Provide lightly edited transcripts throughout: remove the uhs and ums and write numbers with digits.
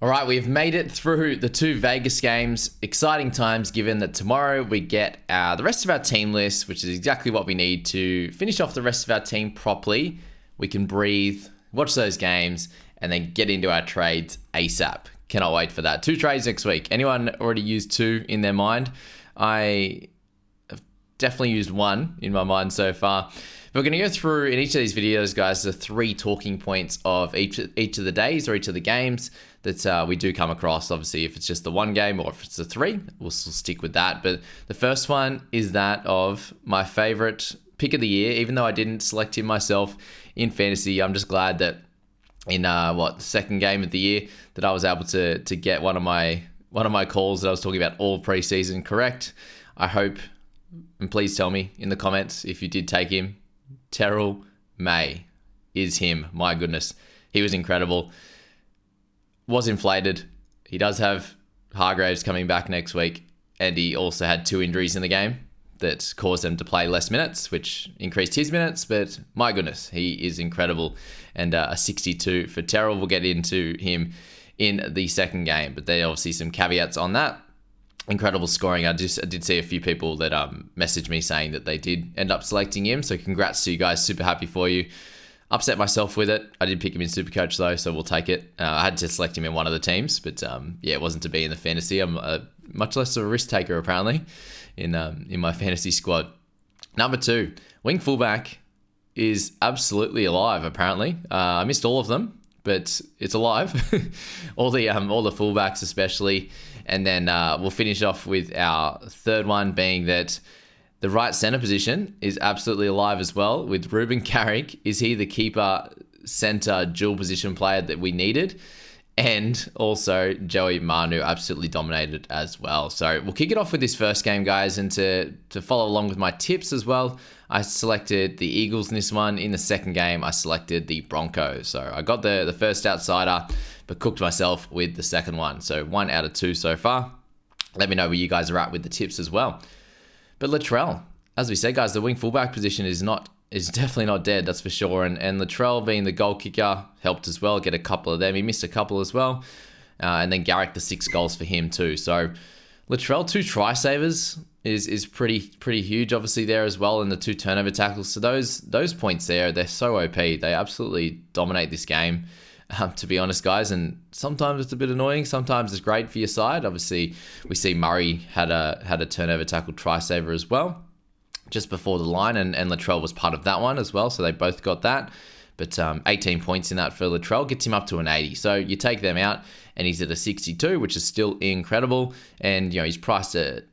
All right, we've made it through the 2 Vegas games. Exciting times given that tomorrow we get the rest of our team list, which is exactly what we need to finish off the rest of our team properly. We can breathe, watch those games, and then get into our trades ASAP. Cannot wait for that. 2 trades next week. Anyone already used 2 in their mind? I have definitely used 1 in my mind so far. We're going to go through in each of these videos, guys, the 3 talking points of each of the days or each of the games that we do come across. Obviously, if it's just the 1 game or if it's the 3, we'll stick with that. But the first one is that of my favorite pick of the year. Even though I didn't select him myself in fantasy, I'm just glad that in the second game of the year that I was able to get one of my calls that I was talking about all preseason correct. I hope, and please tell me in the comments if you did take him. Terrell May is him. My goodness, he was incredible. Was inflated. He does have Hargraves coming back next week, and he also had 2 injuries in the game that caused him to play less minutes, which increased his minutes. But my goodness, he is incredible. And a 62 for Terrell. We'll get into him in the second game, but there are obviously some caveats on that. Incredible scoring. I did see a few people that messaged me saying that they did end up selecting him. So congrats to you guys. Super happy for you. Upset myself with it. I did pick him in Supercoach though, so we'll take it. I had to select him in one of the teams, but it wasn't to be in the fantasy. I'm much less of a risk taker apparently in my fantasy squad. Number 2, wing fullback is absolutely alive apparently. I missed all of them, but it's alive. all the fullbacks especially. And then we'll finish off with our third one being that the right center position is absolutely alive as well with Ruben Carrick. Is he the keeper center dual position player that we needed? And also Joey Manu absolutely dominated as well. So we'll kick it off with this first game, guys. And to follow along with my tips as well, I selected the Eagles in this one. In the second game, I selected the Broncos. So I got the first outsider, but cooked myself with the second one. So 1 out of 2 so far. Let me know where you guys are at with the tips as well. But Latrell, as we said, guys, the wing fullback position is definitely not dead, that's for sure. And Latrell being the goal kicker helped as well, get a couple of them. He missed a couple as well. And then Garrick, the 6 goals for him too. So Latrell, 2 try savers is pretty huge, obviously, there as well, and the 2 turnover tackles. So those points there, they're so OP. They absolutely dominate this game. To be honest, guys, and sometimes it's a bit annoying. Sometimes it's great for your side. Obviously, we see Murray had a turnover tackle try saver as well, just before the line, and Latrell was part of that one as well. So they both got that. But 18 points in that for Latrell gets him up to an 80. So you take them out, and he's at a 62, which is still incredible. And he's priced at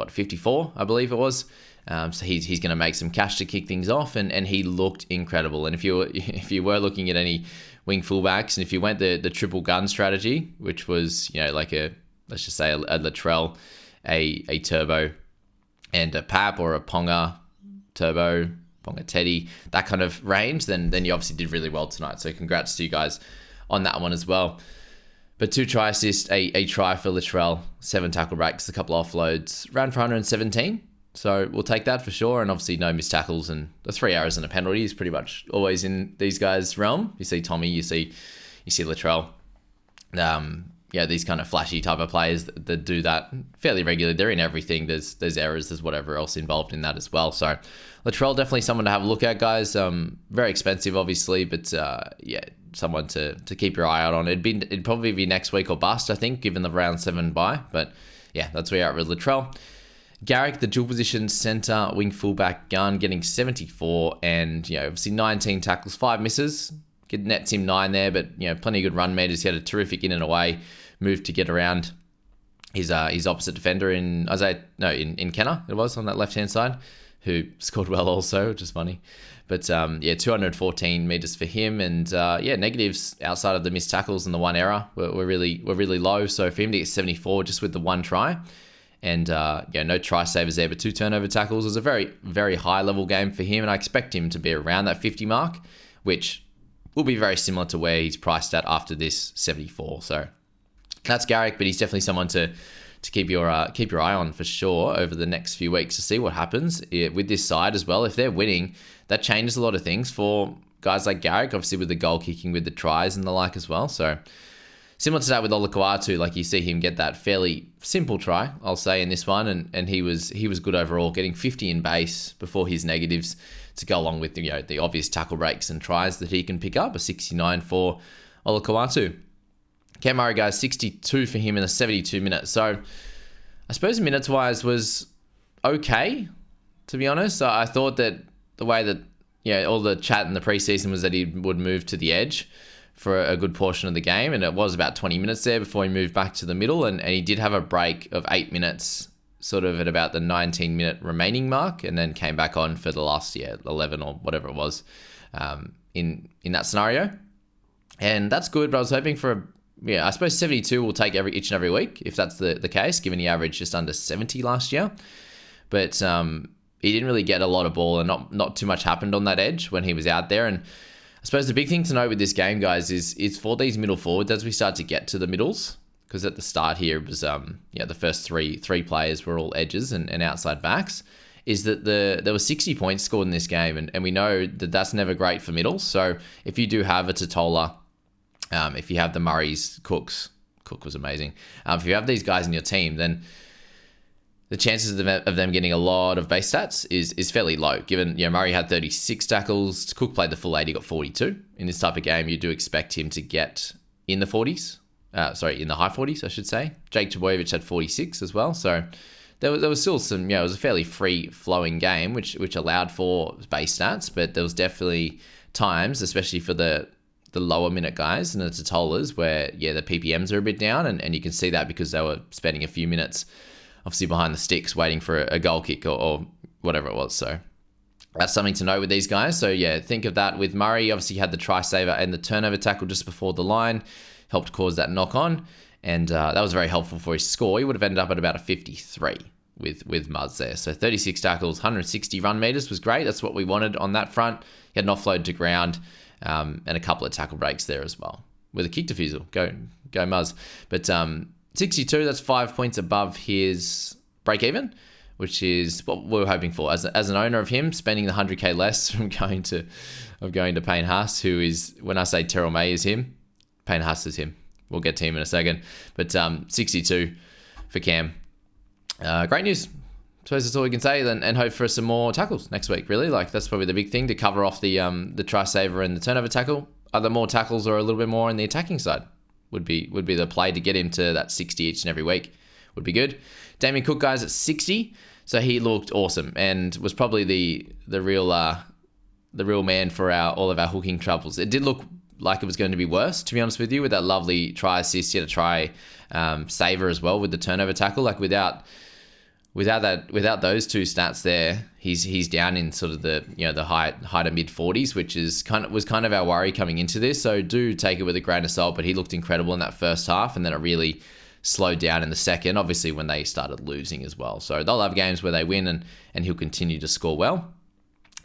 54, I believe it was. So he's going to make some cash to kick things off, and he looked incredible. And if you were looking at any wing fullbacks, and if you went the triple gun strategy, which was let's just say a Latrell, a Turbo, and a Pap or a Ponga Turbo, Ponga Teddy, that kind of range, then you obviously did really well tonight. So congrats to you guys on that one as well. But 2 try assists, a try for Latrell, 7 tackle breaks, a couple offloads, ran for 117. So we'll take that for sure. And obviously no missed tackles, and the 3 errors and a penalty is pretty much always in these guys' realm. You see Tommy, you see Latrell. These kind of flashy type of players that do that fairly regularly. They're in everything. There's errors, there's whatever else involved in that as well. So Latrell, definitely someone to have a look at, guys. Very expensive, obviously, but someone to keep your eye out on. It'd probably be next week or bust, I think, given the round 7 bye. But yeah, that's where you're at with Latrell. Garrick, the dual position center, wing fullback gun, getting 74, and obviously 19 tackles, 5 misses. Nets him 9 there, but plenty of good run meters. He had a terrific in and away move to get around his opposite defender in Kenner, it was on that left hand side, who scored well also, which is funny. But 214 meters for him, and negatives outside of the missed tackles and the 1 error were really low. So for him to get 74 just with the 1 try. And no try savers there, but 2 turnover tackles. It was a very, very high level game for him, and I expect him to be around that 50 mark, which will be very similar to where he's priced at after this 74. So that's Garrick, but he's definitely someone to keep your eye on for sure over the next few weeks to see what happens with this side as well. If they're winning, that changes a lot of things for guys like Garrick, obviously with the goal kicking, with the tries and the like as well. So similar to that with Olakau'atu, like you see him get that fairly simple try, I'll say, in this one, and he was good overall, getting 50 in base before his negatives to go along with the obvious tackle breaks and tries that he can pick up. A 69 for Olakau'atu. Cam Murray, guys, 62 for him in the 72 minutes. So I suppose minutes-wise was okay, to be honest. I thought that the way that all the chat in the preseason was that he would move to the edge for a good portion of the game, and it was about 20 minutes there before he moved back to the middle, and he did have a break of 8 minutes sort of at about the 19-minute remaining mark, and then came back on for the last 11 or whatever it was in that scenario. And that's good, but I was hoping for I suppose 72 will take each and every week, if that's the case, given he averaged just under 70 last year. But he didn't really get a lot of ball, and not too much happened on that edge when he was out there. And I suppose the big thing to note with this game, guys, is for these middle forwards, as we start to get to the middles, because at the start here it was the first three players were all edges and outside backs, is that there were 60 points scored in this game, and we know that that's never great for middles. So if you do have a Totola, if you have the Murrays, Cook was amazing. If you have these guys in your team, then the chances of them getting a lot of base stats is fairly low, given Murray had 36 tackles, Cook played the full 80, got 42. In this type of game, you do expect him to get in the 40s. In the high 40s, I should say. Jake Trbojevic had 46 as well. So there was still some, it was a fairly free-flowing game, which allowed for base stats, but there was definitely times, especially for the lower minute guys and the Totolas, where, the PPMs are a bit down, and you can see that because they were spending a few minutes obviously behind the sticks waiting for a goal kick or whatever it was. So that's something to note with these guys. So think of that with Murray. Obviously he had the try saver and the turnover tackle just before the line, helped cause that knock on, and that was very helpful for his score. He would have ended up at about a 53 with Muzz there. So 36 tackles, 160 run meters was great. That's what we wanted on that front. He had an offload to ground and a couple of tackle breaks there as well with a kick defusal. Go Muzz. But 62, that's 5 points above his break even, which is what we were hoping for. As an owner of him, spending the 100k less from going to Payne Haas, who is, when I say Terrell May is him, Payne Haas is him. We'll get to him in a second. But 62 for Cam. Great news. I suppose that's all we can say, and hope for some more tackles next week, really. Like, that's probably the big thing, to cover off the try saver and the turnover tackle. Either more tackles or a little bit more on the attacking side would be the play to get him to that 60 each and every week. Would be good. Damien Cook, guys, at 60. So he looked awesome and was probably the real man for all of our hooking troubles. It did look like it was going to be worse, to be honest with you, with that lovely try assist. He had a try saver as well with the turnover tackle. Like, without those two stats there, he's down in sort of the high to mid 40s, which was kind of our worry coming into this. So do take it with a grain of salt, but he looked incredible in that first half, and then it really slowed down in the second, obviously when they started losing as well. So they'll have games where they win, and he'll continue to score well.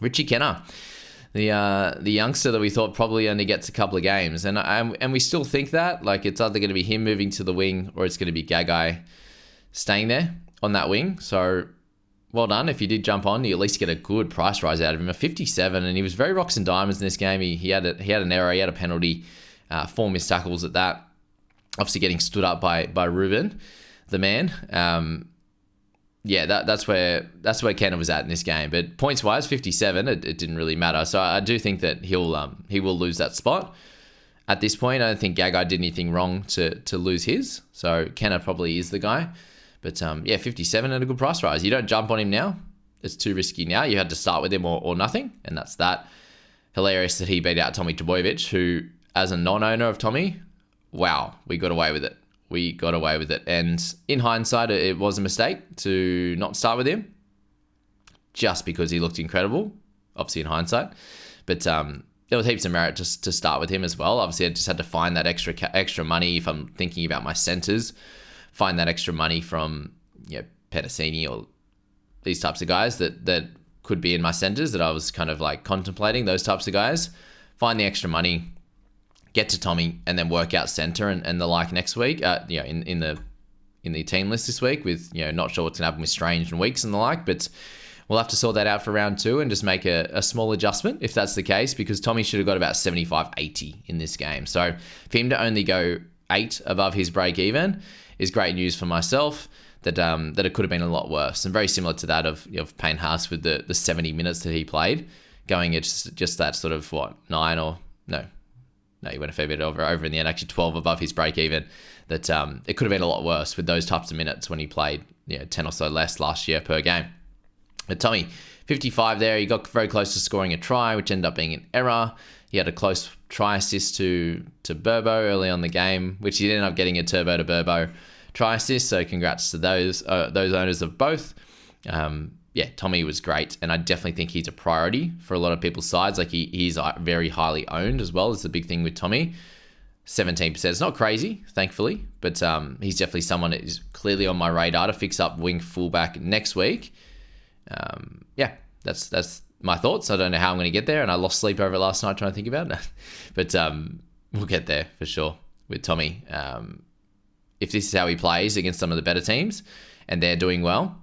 Richie Kenner, the youngster that we thought probably only gets a couple of games, and we still think that, like, it's either going to be him moving to the wing or it's going to be Gagai staying there on that wing. So well done. If you did jump on, you at least get a good price rise out of him. A 57, and he was very rocks and diamonds in this game. He had an error, he had a penalty, 4 missed tackles at that. Obviously getting stood up by Ruben, the man. That's where Kenner was at in this game. But points wise, 57, it didn't really matter. So I do think that he will lose that spot. At this point, I don't think Gagai did anything wrong to lose his. So Kenner probably is the guy. But 57 and a good price rise. You don't jump on him now. It's too risky now. You had to start with him or nothing, and that's that. Hilarious that he beat out Tommy Trbojevic, who, as a non-owner of Tommy, wow, we got away with it. And in hindsight, it was a mistake to not start with him, just because he looked incredible, obviously in hindsight. But there was heaps of merit just to start with him as well. Obviously, I just had to find that extra money if I'm thinking about my centres. Find that extra money from Pedicini or these types of guys that could be in my centres that I was kind of like contemplating, those types of guys. Find the extra money, get to Tommy, and then work out centre and the like next week. In the team list this week, with not sure what's gonna happen with Strange and Weeks and the like, but we'll have to sort that out for round 2 and just make a small adjustment if that's the case, because Tommy should have got about 75-80 in this game. So for him to only go 8 above his break even is great news for myself. That it could have been a lot worse, and very similar to that of Payne Haas with the 70 minutes that he played, going at just that sort of 9 or no, he went a fair bit over in the end, actually 12 above his break even. That it could have been a lot worse with those types of minutes when he played 10 or so less last year per game. But Tommy, 55 there, he got very close to scoring a try, which ended up being an error. He had a close try assist to Burbo early on the game, which he ended up getting a turbo to Burbo try assist. So congrats to those owners of both. Tommy was great, and I definitely think he's a priority for a lot of people's sides. Like he's very highly owned as well. Is the big thing with Tommy. 17%. It's not crazy, thankfully, but he's definitely someone that is clearly on my radar to fix up wing fullback next week. That's my thoughts. I don't know how I'm going to get there, and I lost sleep over it last night trying to think about it. But we'll get there for sure with Tommy. If this is how he plays against some of the better teams and they're doing well,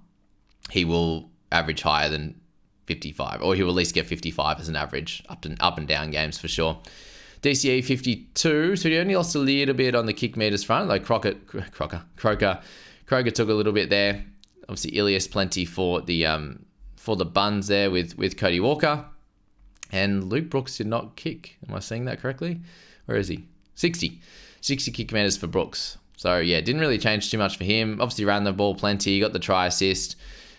he will average higher than 55, or he will at least get 55 as an average up and down games for sure. DCE 52, so he only lost a little bit on the kick meters front. Like Croker took a little bit there. Obviously, Ilias plenty for the buns there with Cody Walker, and Luke Brooks did not kick. Am I saying that correctly? Where is he? 60 kick meters for Brooks. So yeah, didn't really change too much for him. Obviously ran the ball plenty, got the try assist,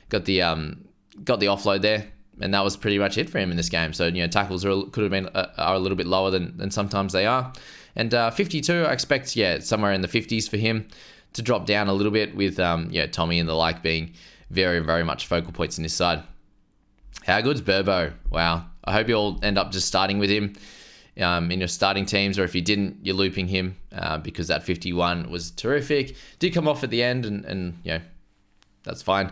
got the offload there, and that was pretty much it for him in this game. So tackles could have been are a little bit lower than sometimes they are. And 52, I expect somewhere in the 50s for him to drop down a little bit with Tommy and the like being very, very much focal points in this side. How good's Burbo? Wow. I hope you all end up just starting with him in your starting teams, or if you didn't, you're looping him because that 51 was terrific. Did come off at the end, and that's fine.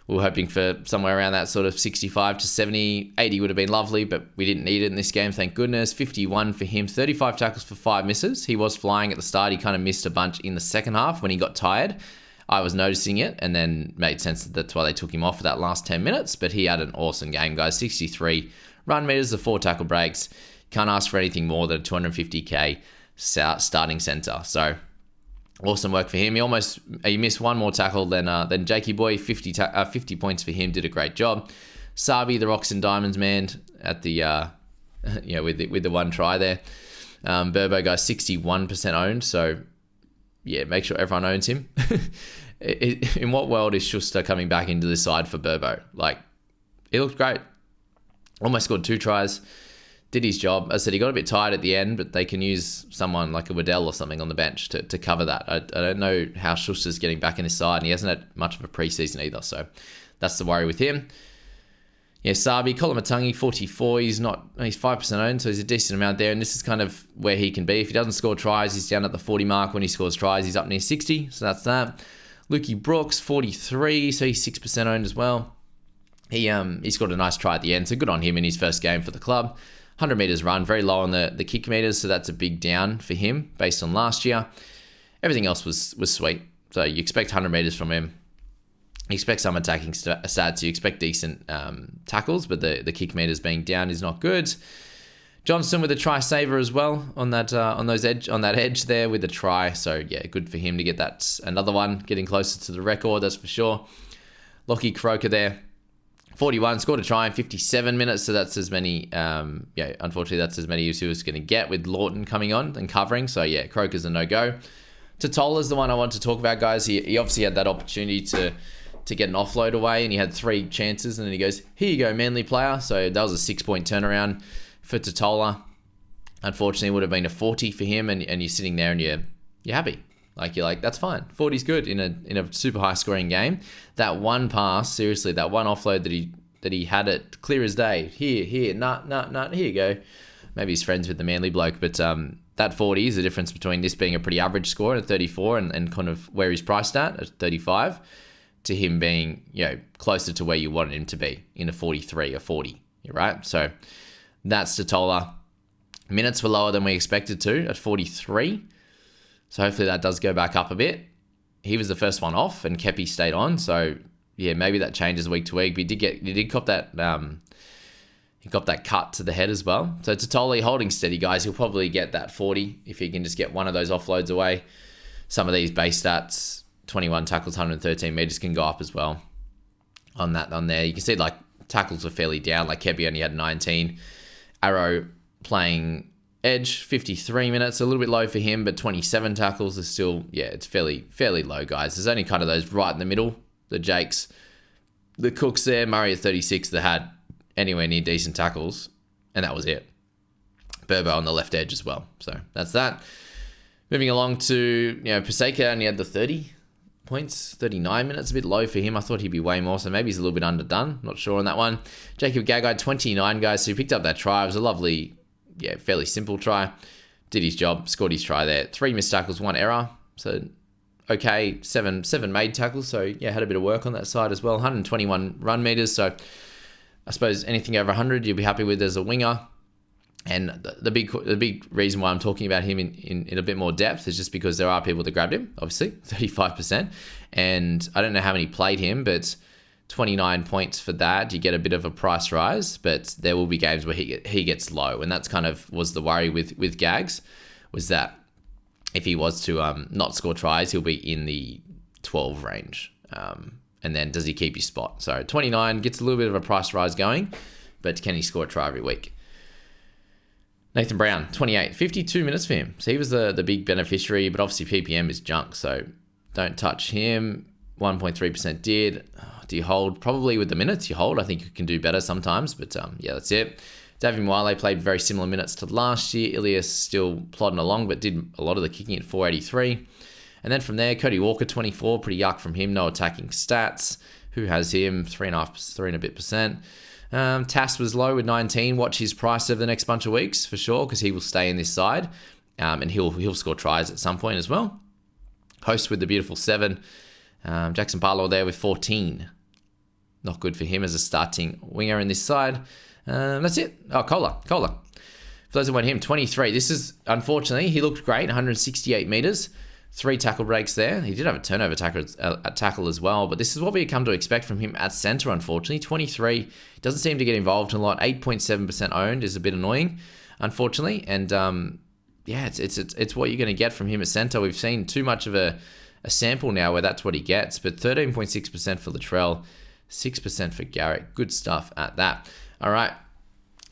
We were hoping for somewhere around that sort of 65 to 70, 80 would have been lovely, but we didn't need it in this game, thank goodness. 51 for him, 35 tackles for 5 misses. He was flying at the start. He kind of missed a bunch in the second half when he got tired. I was noticing it, and then made sense that's why they took him off for that last 10 minutes, but he had an awesome game, guys. 63 run meters, the 4 tackle breaks. Can't ask for anything more than a 250k starting center. So awesome work for him. He missed one more tackle than Jakey Boy. 50 points for him. Did a great job. Sabi, the Rocks and Diamonds man, at the with the one try there. Burbo guy 61% owned. So yeah, make sure everyone owns him. In what world is Schuster coming back into the side for Burbo? Like, he looked great. Almost scored 2 tries. Did his job. As I said, he got a bit tired at the end, but they can use someone like a Waddell or something on the bench to cover that. I don't know how Schuster's getting back in his side, and he hasn't had much of a preseason either, so that's the worry with him. Yeah, Sabi, Kolomatangi, 44. He's 5% owned, so he's a decent amount there, and this is kind of where he can be. If he doesn't score tries, he's down at the 40 mark. When he scores tries, he's up near 60, so that's that. Lukey Brooks, 43, so he's 6% owned as well. He scored a nice try at the end, so good on him in his first game for the club. 100 meters run, very low on the kick meters, so that's a big down for him based on last year. Everything else was sweet. So you expect 100 meters from him. You expect some attacking stats. You expect decent tackles, but the kick meters being down is not good. Johnson with a try saver as well on that edge there with the try. So yeah, good for him to get that another one, getting closer to the record, that's for sure. Lockie Croker there. 41, scored a try in 57 minutes, so that's as many, unfortunately that's as many as he was going to get with Lawton coming on and covering, so yeah, Croker's a no-go. Totola's the one I want to talk about, guys. He obviously had that opportunity to get an offload away, and he had 3 chances, and then he goes, here you go, Manly player, so that was a 6-point turnaround for Totola. Unfortunately, it would have been a 40 for him, and you're sitting there and you're happy. You're like, that's fine. 40's good in a super high scoring game. That one pass, seriously, that one offload that he had it clear as day. Here, here you go. Maybe he's friends with the Manly bloke, but that 40 is the difference between this being a pretty average score at 34 and kind of where he's priced at 35 to him being, closer to where you wanted him to be in a 43 or 40, right? So that's Totola. Minutes were lower than we expected to at 43. So hopefully that does go back up a bit. He was the first one off, and Kepi stayed on. So yeah, maybe that changes week to week. But he did cop that He got that cut to the head as well. So Tatoli holding steady, guys. He'll probably get that 40 if he can just get one of those offloads away. Some of these base stats, 21 tackles, 113 meters can go up as well on there. You can see like tackles are fairly down. Like Kepi only had 19. Arrow playing edge, 53 minutes, a little bit low for him, but 27 tackles is still, it's fairly low, guys. There's only kind of those right in the middle, the Jakes, the Cooks there. Murray at 36 that had anywhere near decent tackles, and that was it. Burbo on the left edge as well. So that's that. Moving along to, Paseka only had the 30 points, 39 minutes, a bit low for him. I thought he'd be way more, so maybe he's a little bit underdone. Not sure on that one. Jacob Gagai, 29, guys. So he picked up that try. It was a lovely, fairly simple try. Did his job, scored his try there. 3 missed tackles, 1 error. So, okay, seven made tackles. So, had a bit of work on that side as well. 121 run meters. So, I suppose anything over 100 you'll be happy with as a winger. And the big reason why I'm talking about him in a bit more depth is just because there are people that grabbed him, obviously, 35%. And I don't know how many played him, but 29 points for that. You get a bit of a price rise, but there will be games where he gets low. And that's kind of was the worry with Gags, was that if he was to not score tries, he'll be in the 12 range. And then does he keep his spot? So 29 gets a little bit of a price rise going, but can he score a try every week? Nathan Brown, 28, 52 minutes for him. So he was the big beneficiary, but obviously PPM is junk, so don't touch him. 1.3% did. Do you hold? Probably with the minutes you hold. I think you can do better sometimes, but that's it. David Mwale played very similar minutes to last year. Ilias still plodding along, but did a lot of the kicking at 483. And then from there, Cody Walker, 24, pretty yuck from him. No attacking stats. Who has him? 3.5%, 3 and a bit percent. Tass was low with 19. Watch his price over the next bunch of weeks for sure, because he will stay in this side, and he'll score tries at some point as well. Host with the beautiful 7. Jackson Barlow there with 14. Not good for him as a starting winger in this side. That's it. Oh, Kohler. For those who want him, 23. This is, unfortunately, he looked great, 168 meters. 3 tackle breaks there. He did have a turnover tackle as well, but this is what we come to expect from him at centre, unfortunately. 23, doesn't seem to get involved in a lot. 8.7% owned is a bit annoying, unfortunately. And it's what you're going to get from him at centre. We've seen too much of a sample now where that's what he gets, but 13.6% for Terrell, 6% for Garrett. Good stuff at that. All right,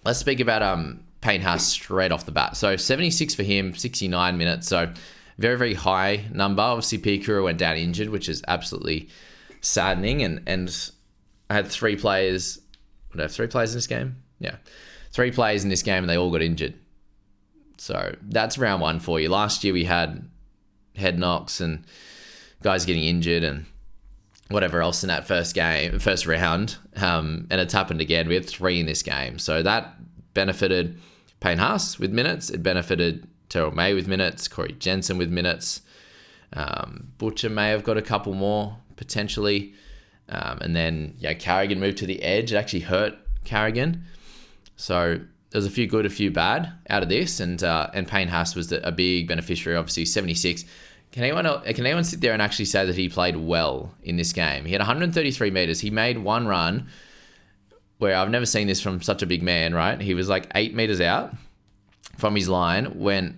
let's speak about Payne Haas straight off the bat. So 76 for him, 69 minutes. So very, very high number. Obviously, Piakura went down injured, which is absolutely saddening. And I had 3 players. Would I have 3 players in this game? Yeah. 3 players in this game, and they all got injured. So that's round 1 for you. Last year, we had head knocks and guys getting injured and whatever else in that first round. And it's happened again. We had 3 in this game. So that benefited Payne Haas with minutes. It benefited Terrell May with minutes, Corey Jensen with minutes. Butcher may have got a couple more, potentially. And then Carrigan moved to the edge. It actually hurt Carrigan. So there's a few good, a few bad out of this. And Payne Haas was a big beneficiary, obviously, 76. Can anyone sit there and actually say that he played well in this game? He had 133 meters. He made one run where I've never seen this from such a big man, right? He was like 8 meters out from his line, went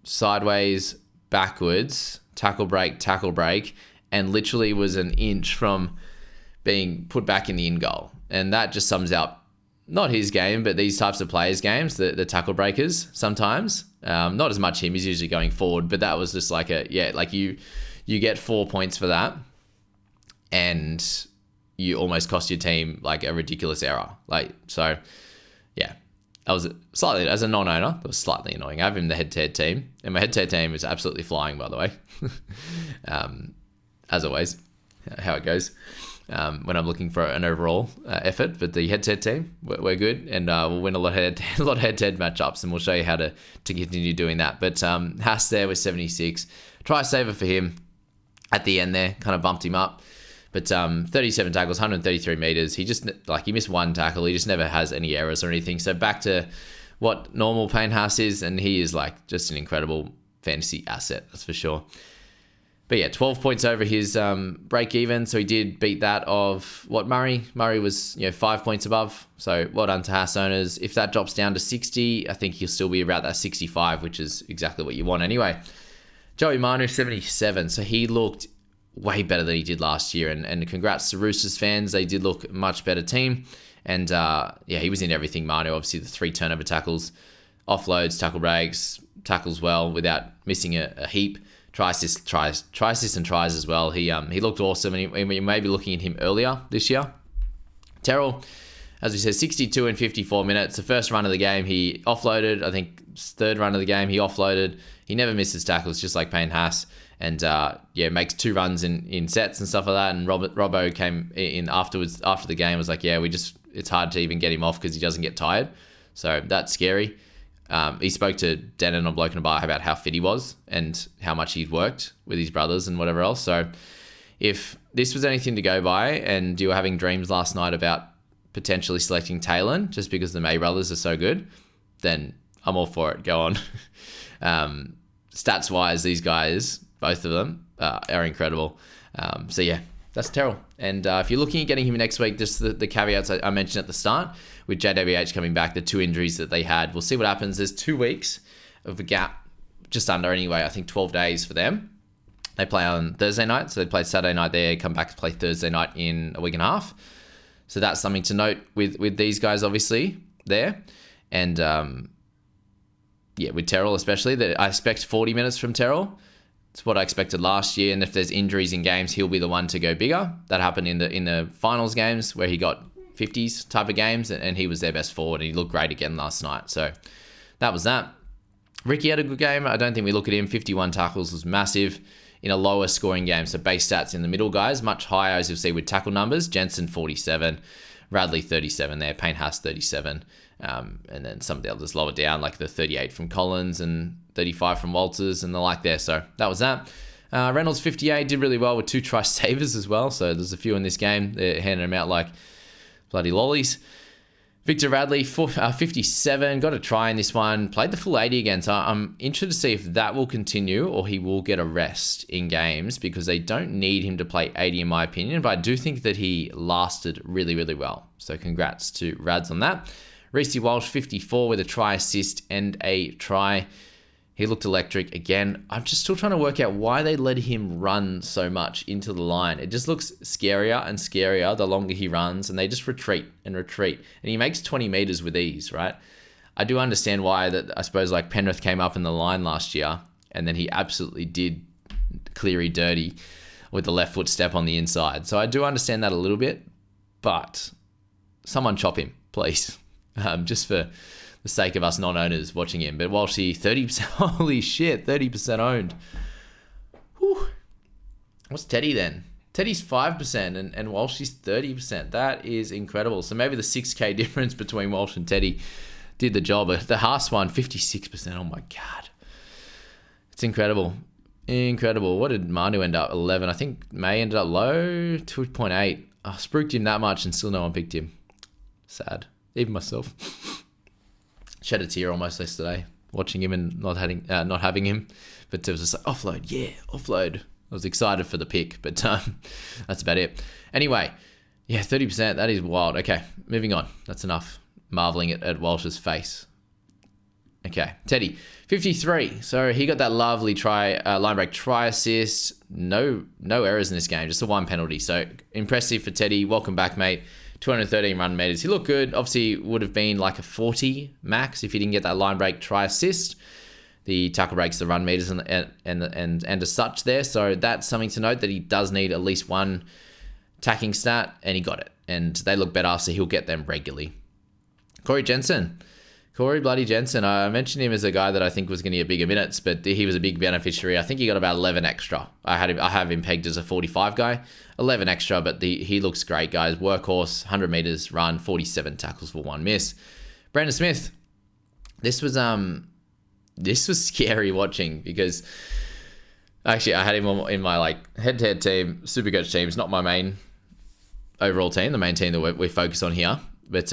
sideways, backwards, tackle break, and literally was an inch from being put back in the in goal. And that just sums up not his game, but these types of players' games, the tackle breakers sometimes. Not as much him, he's usually going forward, but that was just like you get 4 points for that, and you almost cost your team like a ridiculous error. I was slightly, as a non-owner, that was slightly annoying. I have him in the head-to-head team, and my head-to-head team is absolutely flying, by the way. As always, how it goes when I'm looking for an overall effort. But the head-to-head team, we're good, and we'll win a lot of head-to-head matchups, and we'll show you how to continue doing that. But Haas there with 76. Try saver for him at the end there, kind of bumped him up. But 37 tackles, 133 meters. He missed 1 tackle. He just never has any errors or anything. So back to what normal Payne Haas is, and he is just an incredible fantasy asset, that's for sure. But yeah, 12 points over his break even. So he did beat that of Murray. Murray was 5 points above. So well done to Haas owners. If that drops down to 60, I think he'll still be about that 65, which is exactly what you want anyway. Joey Manu, 77. So he looked way better than he did last year. And congrats to Roosters fans. They did look a much better team. And he was in everything, Manu. Obviously, the 3 turnover tackles, offloads, tackle breaks, tackles well without missing a heap. Try assists and tries as well. He looked awesome, and we may be looking at him earlier this year. Terrell, as we said, 62 in 54 minutes. The first run of the game, he offloaded. I think third run of the game, he offloaded. He never misses tackles, just like Payne Haas. And makes 2 runs in sets and stuff like that. And Robbo came in afterwards, after the game, was like, it's hard to even get him off because he doesn't get tired. So that's scary. He spoke to Denon on Bloke in a Bar about how fit he was and how much he'd worked with his brothers and whatever else. So if this was anything to go by and you were having dreams last night about potentially selecting Taylor just because the May brothers are so good, then I'm all for it. Go on. Stats-wise, these guys, both of them, are incredible. That's Terrell. And if you're looking at getting him next week, just the caveats I mentioned at the start, with JWH coming back, the 2 injuries that they had, we'll see what happens. There's 2 weeks of a gap, just under anyway, I think 12 days for them. They play on Thursday night, so they play Saturday night there, come back to play Thursday night in a week and a half. So that's something to note with these guys, obviously, there. And with Terrell especially, that I expect 40 minutes from Terrell. It's what I expected last year, and if there's injuries in games, he'll be the one to go bigger. That happened in the finals games where he got 50s type of games, and he was their best forward, and he looked great again last night. So that was that. Ricky had a good game. I don't think we look at him. 51 tackles was massive in a lower scoring game. So base stats in the middle, guys, much higher, as you'll see with tackle numbers. Jensen, 47. Radley, 37 there. Payne Haas, 37. And then some of the others lower down, like the 38 from Collins and 35 from Walters and the like there. So that was that. Reynolds, 58, did really well with 2 try savers as well. So there's a few in this game. They're handing them out like bloody lollies. Victor Radley, 57, got a try in this one. Played the full 80 again. So I'm interested to see if that will continue or he will get a rest in games, because they don't need him to play 80 in my opinion. But I do think that he lasted really, really well. So congrats to Rads on that. Reece Walsh, 54 with a try assist and a try. He looked electric again. I'm just still trying to work out why they let him run so much into the line. It just looks scarier and scarier the longer he runs, and they just retreat and retreat. And he makes 20 meters with ease, right? I do understand why that. I suppose like Penrith came up in the line last year, and then he absolutely did Cleary dirty with the left foot step on the inside. So I do understand that a little bit, but someone chop him, please. Just for the sake of us non-owners watching him. But Walshy, 30%, holy shit, 30% owned. Whew. What's Teddy then? Teddy's 5% and Walshy's 30%. That is incredible. So maybe the 6K difference between Walsh and Teddy did the job. The Haas one, 56%. Oh my God. It's incredible. Incredible. What did Manu end up? 11. I think May ended up low, 2.8. I spooked him that much and still no one picked him. Sad. Even myself. Shed a tear almost yesterday watching him and not having him. But it was just like, offload. I was excited for the pick, but that's about it. Anyway, 30%. That is wild. Okay, moving on. That's enough marveling at Walsh's face. Okay, Teddy, 53. So he got that lovely line break try assist. No errors in this game, just the 1 penalty. So impressive for Teddy. Welcome back, mate. 213 run meters. He looked good. Obviously, would have been like a 40 max if he didn't get that line break try assist. The tackle breaks, the run meters, and as such there. So that's something to note, that he does need at least 1 tacking stat, and he got it. And they look better, so he'll get them regularly. Corey bloody Jensen. I mentioned him as a guy that I think was going to get bigger minutes, but he was a big beneficiary. I think he got about 11 extra. I have him pegged as a 45 guy. 11 extra, but he looks great, guys. Workhorse, 100 meters run, 47 tackles for 1 miss. Brandon Smith. This was scary watching, because actually I had him in my like head-to-head team, Supercoach teams, not my main overall team, the main team that we focus on here. But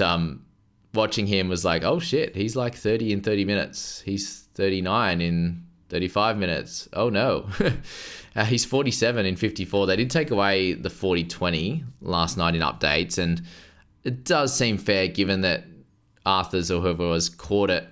watching him was like, oh shit, he's like 30 in 30 minutes. He's 39 in 35 minutes. Oh no. He's 47 in 54. They did take away the 40-20 last night in updates, and it does seem fair given that Arthur's or whoever was caught it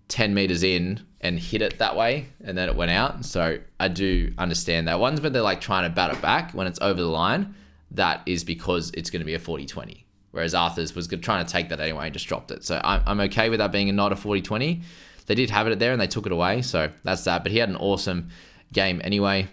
10 meters in and hit it that way, and then it went out. So I do understand that. Ones where they're like trying to bat it back when it's over the line, that is because it's going to be a 40-20. Whereas Arthur's was trying to take that anyway and just dropped it. So I'm okay with that being not a 40-20. They did have it there and they took it away. So that's that. But he had an awesome game anyway.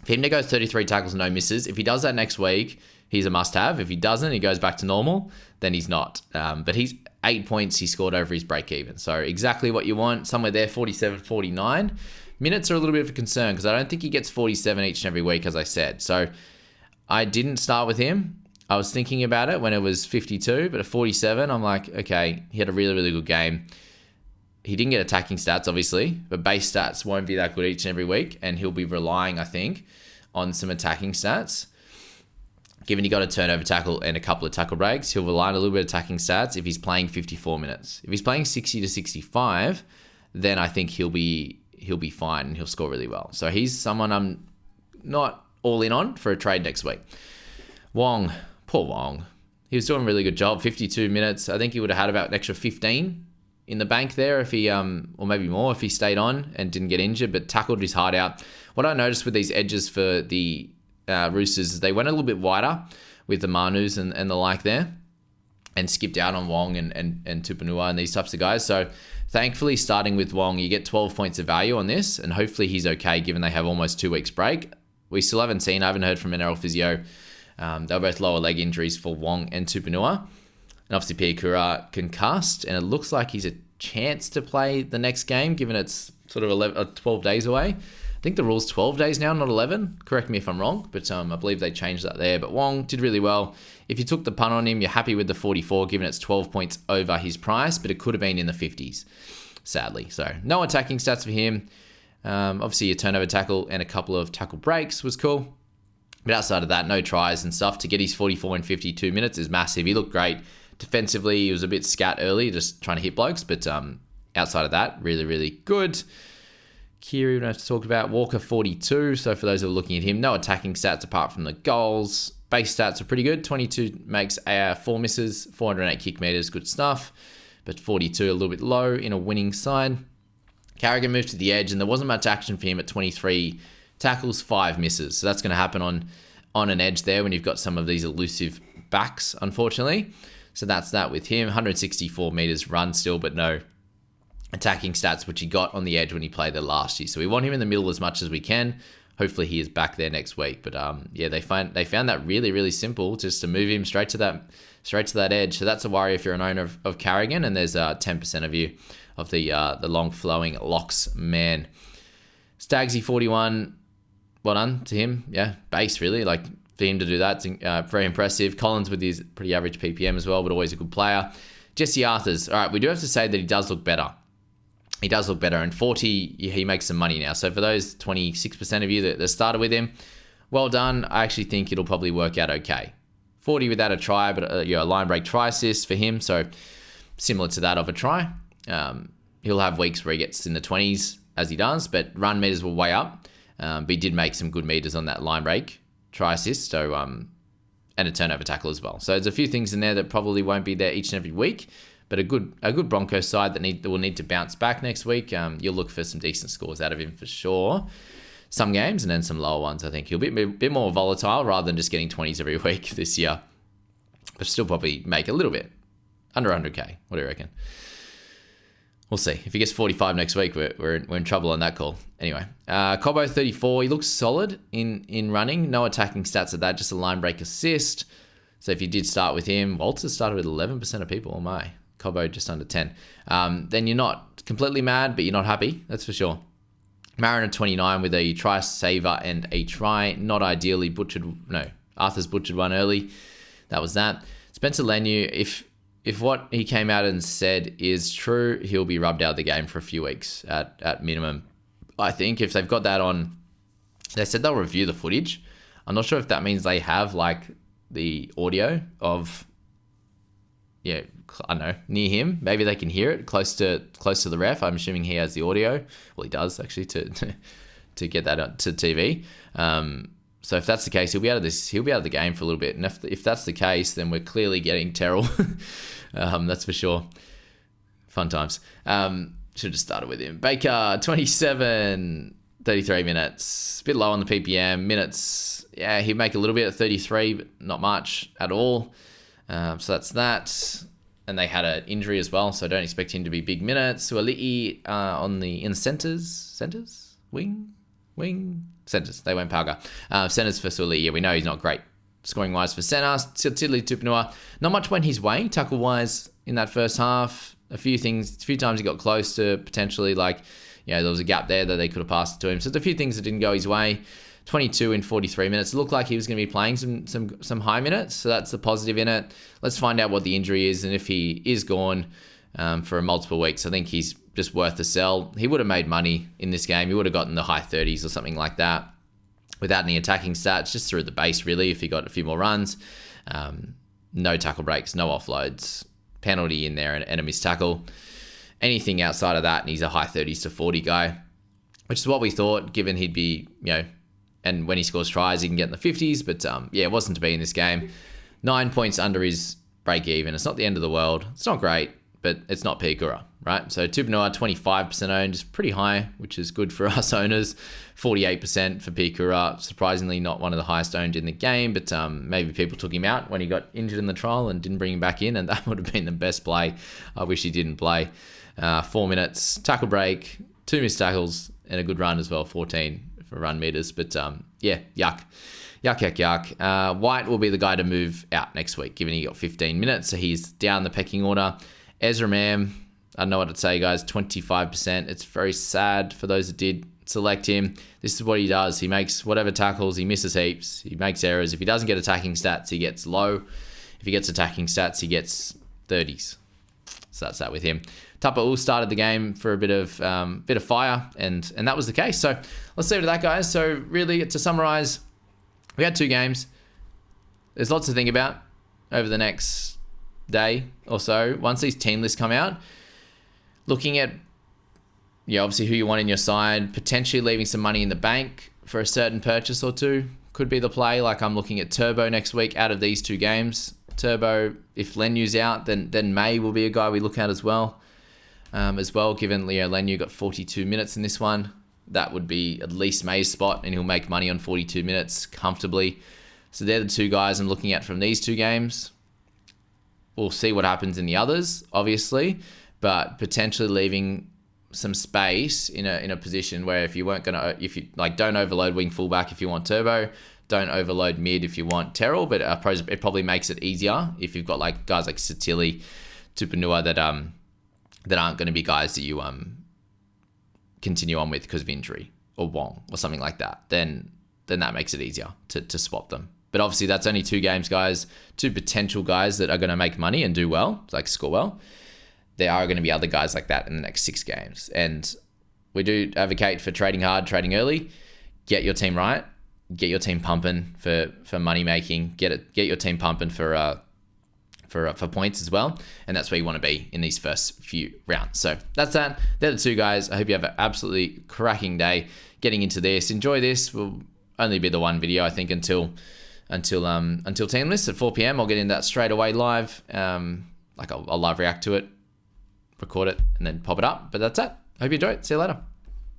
For him to go 33 tackles, no misses, if he does that next week, he's a must-have. If he doesn't, he goes back to normal, then he's not. But he's 8 points he scored over his break-even. So exactly what you want, somewhere there, 47, 49. Minutes are a little bit of a concern because I don't think he gets 47 each and every week, as I said. So I didn't start with him. I was thinking about it when it was 52, but at 47, I'm like, okay, he had a really, really good game. He didn't get attacking stats, obviously, but base stats won't be that good each and every week, and he'll be relying, I think, on some attacking stats. Given he got a turnover tackle and a couple of tackle breaks, he'll rely on a little bit of attacking stats if he's playing 54 minutes. If he's playing 60 to 65, then I think he'll be fine and he'll score really well. So he's someone I'm not all in on for a trade next week. Wong, poor Wong. He was doing a really good job, 52 minutes. I think he would have had about an extra 15 in the bank there if he, or maybe more if he stayed on and didn't get injured, but tackled his heart out. What I noticed with these edges for the Roosters is they went a little bit wider with the Manus and the like there and skipped out on Wong and Tupanua and these types of guys. So thankfully, starting with Wong, you get 12 points of value on this, and hopefully he's okay given they have almost 2 weeks break. We still haven't seen, I haven't heard from NRL Physio. They were both lower leg injuries for Wong and Tupanua. And obviously Piakura concussed, and it looks like he's a chance to play the next game, given it's sort of 12 days away. I think the rule's 12 days now, not 11. Correct me if I'm wrong, but I believe they changed that there. But Wong did really well. If you took the punt on him, you're happy with the 44, given it's 12 points over his price, but it could have been in the 50s, sadly. So no attacking stats for him. Obviously a turnover tackle and a couple of tackle breaks was cool. But outside of that, no tries and stuff. To get his 44 in 52 minutes is massive. He looked great. Defensively, he was a bit scat early, just trying to hit blokes. But outside of that, really, really good. Kiri, we don't have to talk about. Walker, 42. So for those who are looking at him, no attacking stats apart from the goals. Base stats are pretty good. 22 makes 4 misses, 408 kick meters, good stuff. But 42, a little bit low in a winning side. Carrigan moved to the edge, and there wasn't much action for him at 23 tackles, 5 misses. So that's going to happen on an edge there when you've got some of these elusive backs, unfortunately. So that's that with him. 164 meters run still, but no attacking stats, which he got on the edge when he played there last year. So we want him in the middle as much as we can. Hopefully he is back there next week. But yeah, they found that really, really simple, just to move him straight to that edge. So that's a worry if you're an owner of Carrigan, and there's 10% of you of the long flowing locks man. Stagsy, 41. Well done to him. Yeah, base really. Like for him to do that, it's very impressive. Collins with his pretty average PPM as well, but always a good player. Jesse Arthurs. All right, we do have to say that he does look better. He does look better. And 40, he makes some money now. So for those 26% of you that started with him, well done. I actually think it'll probably work out okay. 40 without a try, but a line break try assist for him. So similar to that of a try. He'll have weeks where he gets in the 20s as he does, but run meters will way up. But he did make some good meters on that line break try assist. So, and a turnover tackle as well. So there's a few things in there that probably won't be there each and every week. But a good Broncos side that will need to bounce back next week. You'll look for some decent scores out of him for sure. Some games and then some lower ones. I think he'll be a bit more volatile rather than just getting 20s every week this year. But still probably make a little bit. Under 100k. What do you reckon? We'll see. If he gets 45 next week, we're in trouble on that call. Anyway, Cobbo, 34. He looks solid in running. No attacking stats of that. Just a line break assist. So if you did start with him, Walter started with 11% of people. Oh my. Cobbo just under 10. Then you're not completely mad, but you're not happy. That's for sure. Mariner, 29 with a try saver and a try. Not ideally butchered. No, Arthur's butchered one early. That was that. Spencer Lenu, if what he came out and said is true, he'll be rubbed out of the game for a few weeks at minimum. I think if they've got that on, they said they'll review the footage. I'm not sure if that means they have like the audio of, I don't know, near him. Maybe they can hear it close to the ref. I'm assuming he has the audio. Well, he does actually to get that to TV. So if that's the case, he'll be out of the game for a little bit. And if that's the case, then we're clearly getting Terrell. That's for sure. Fun times. Should have started with him. Baker, 27, 33 minutes. A bit low on the PPM. Minutes, yeah, he'd make a little bit at 33, but not much at all. So that's that. And they had an injury as well, so I don't expect him to be big minutes. Suali'i in centers? Wing? Centers. They went Pauga. Centers for Suali'i. Yeah, we know he's not great scoring-wise for centre. Tiddly Tupanua. Not much went his way, tackle-wise, in that first half. A few times he got close to potentially, there was a gap there that they could have passed it to him. So there's a few things that didn't go his way. 22 in 43 minutes. It looked like he was going to be playing some high minutes, so that's the positive in it. Let's find out what the injury is, and if he is gone for multiple weeks, I think he's just worth the sell. He would have made money in this game. He would have gotten the high 30s or something like that without any attacking stats, just through the base, really, if he got a few more runs. No tackle breaks, no offloads, penalty in there, and a missed tackle. Anything outside of that, and he's a high 30s to 40 guy, which is what we thought, given he'd be, and when he scores tries, he can get in the 50s. But it wasn't to be in this game. 9 points under his break even. It's not the end of the world. It's not great, but it's not Pikura, right? So Tupanua, 25% owned, is pretty high, which is good for us owners. 48% for Pikura. Surprisingly, not one of the highest owned in the game, but maybe people took him out when he got injured in the trial and didn't bring him back in, and that would have been the best play. I wish he didn't play. 4 minutes, tackle break, 2 missed tackles, and a good run as well, 14 for run meters. But yuck. White will be the guy to move out next week, given he got 15 minutes, so he's down the pecking order. Ezra Mam, I don't know what to say, guys, 25%. It's very sad for those that did select him. This is what he does. He makes whatever tackles, he misses heaps, he makes errors. If he doesn't get attacking stats, he gets low. If he gets attacking stats, he gets 30s. So that's that with him. Tupper started the game for a bit of fire, and that was the case. So let's leave it at that, guys. So really, to summarize, we had 2 games. There's lots to think about over the next day or so. Once these team lists come out, looking at, obviously who you want in your side, potentially leaving some money in the bank for a certain purchase or two could be the play. Like I'm looking at Turbo next week out of these 2 games. Turbo, if Lenyu's out, then May will be a guy we look at as well. Given Leo Lenu got 42 minutes in this one, that would be at least May's spot, and he'll make money on 42 minutes comfortably. So they're the 2 guys I'm looking at from these 2 games. We'll see what happens in the others, obviously, but potentially leaving some space in a position where if you don't overload wing fullback if you want Turbo, don't overload mid if you want Terrell, but it probably makes it easier if you've got guys like Satili, Tupanua that aren't going to be guys that you continue on with because of injury, or Wong or something like that. Then that makes it easier to swap them. But obviously that's only 2 games, guys. 2 potential guys that are going to make money and do well, score well. There are going to be other guys like that in the next 6 games. And we do advocate for trading hard, trading early. Get your team right. Get your team pumping for money making. Get your team pumping for points as well. And that's where you want to be in these first few rounds. So that's that. They're the 2 guys. I hope you have an absolutely cracking day getting into this. Enjoy this. Will only be the 1 video, I think, until team lists at 4 p.m. I'll get into that straight away live. I'll live react to it, record it, and then pop it up. But that's it. Hope you enjoy it. See you later.